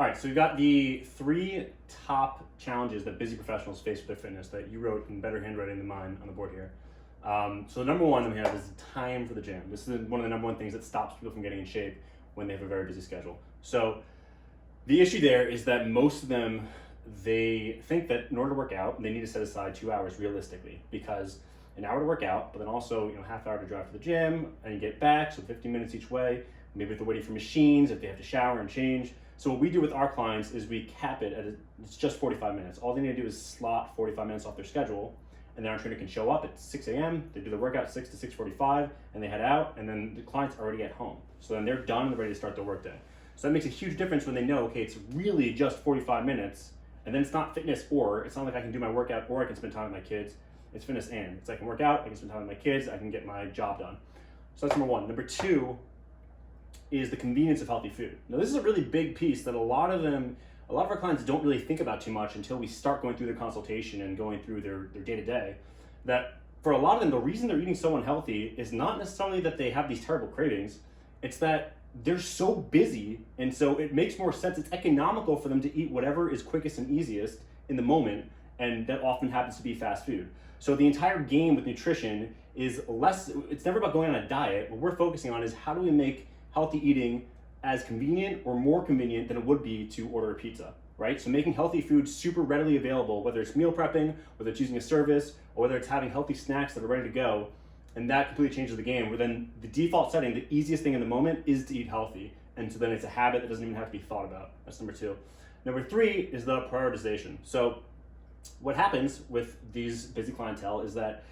All right, so we've got the 3 top challenges that busy professionals face with their fitness that you wrote in better handwriting than mine on the board here. So the number one that we have is time for the gym. This is one of the number one things that stops people from getting in shape when they have a very busy schedule. So the issue there is that most of them, they think that in order to work out, they need to set aside 2 hours realistically, because an hour to work out, but then also half hour to drive to the gym and get back, so 15 minutes each way. Maybe if they're waiting for machines, if they have to shower and change. So what we do with our clients is we cap it at it's just 45 minutes. All they need to do is slot 45 minutes off their schedule, and then our trainer can show up at 6 a.m. They do the workout 6 to 6:45, and they head out, and then the client's already at home. So then they're done and they're ready to start their workday. So that makes a huge difference when they know, okay, it's really just 45 minutes, and then it's not fitness or, it's not like I can do my workout or I can spend time with my kids. It's fitness and. It's I can work out, I can spend time with my kids, I can get my job done. So that's number one. Number two is the convenience of healthy food. Now this is a really big piece that a lot of our clients don't really think about too much until we start going through their consultation and going through their day-to-day. That for a lot of them, the reason they're eating so unhealthy is not necessarily that they have these terrible cravings, it's that they're so busy, and so it makes more sense, it's economical for them to eat whatever is quickest and easiest in the moment, and that often happens to be fast food. So the entire game with nutrition is it's never about going on a diet. What we're focusing on is how do we make healthy eating as convenient or more convenient than it would be to order a pizza, right? So making healthy food super readily available, whether it's meal prepping, whether it's using a service, or whether it's having healthy snacks that are ready to go, and that completely changes the game, where then the default setting, the easiest thing in the moment is to eat healthy. And so then it's a habit that doesn't even have to be thought about. That's number two. Number three is the prioritization. So what happens with these busy clientele is that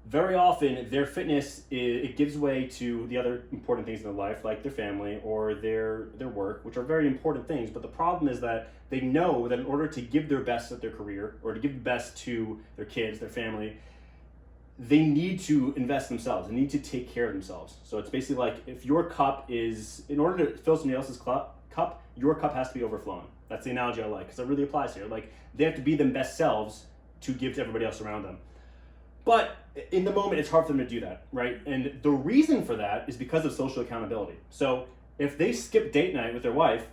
very often their fitness, it gives way to the other important things in their life, like their family or their work, which are very important things. But the problem is that they know that in order to give their best at their career or to give the best to their kids, their family, they need to invest in themselves. They need to take care of themselves. So it's basically like if your cup is, in order to fill somebody else's cup, your cup has to be overflowing. That's the analogy I like, because it really applies here. Like they have to be their best selves to give to everybody else around them. But in the moment, it's hard for them to do that, right? And the reason for that is because of social accountability. So if they skip date night with their wife,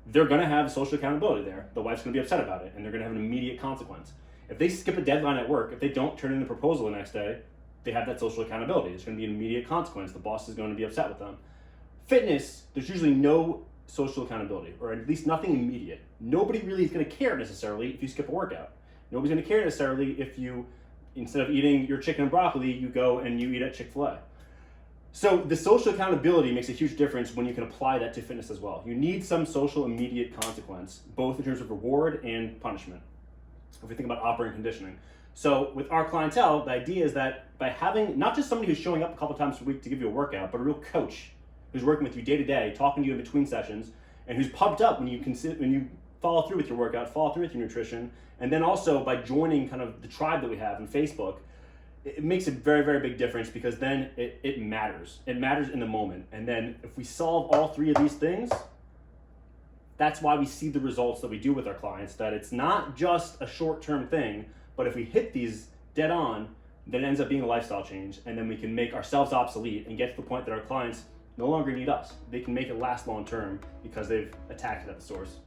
they're gonna have social accountability there. The wife's gonna be upset about it, and they're gonna have an immediate consequence. If they skip a deadline at work, if they don't turn in the proposal the next day, they have that social accountability. It's gonna be an immediate consequence. The boss is gonna be upset with them. Fitness, there's usually no social accountability, or at least nothing immediate. Nobody really is gonna care necessarily if you skip a workout. Nobody's gonna care necessarily if you, instead of eating your chicken and broccoli, you go and you eat at Chick-fil-A. So the social accountability makes a huge difference when you can apply that to fitness as well. You need some social immediate consequence, both in terms of reward and punishment, if we think about operating conditioning. So with our clientele, the idea is that by having not just somebody who's showing up a couple times per week to give you a workout, but a real coach who's working with you day to day, talking to you in between sessions, and who's pumped up when you follow through with your workout, follow through with your nutrition, and then also by joining kind of the tribe that we have in Facebook, it makes a very, very big difference, because then it matters. It matters in the moment. And then if we solve all three of these things, that's why we see the results that we do with our clients, that it's not just a short-term thing, but if we hit these dead on, then it ends up being a lifestyle change, and then we can make ourselves obsolete and get to the point that our clients no longer need us. They can make it last long-term because they've attacked it at the source.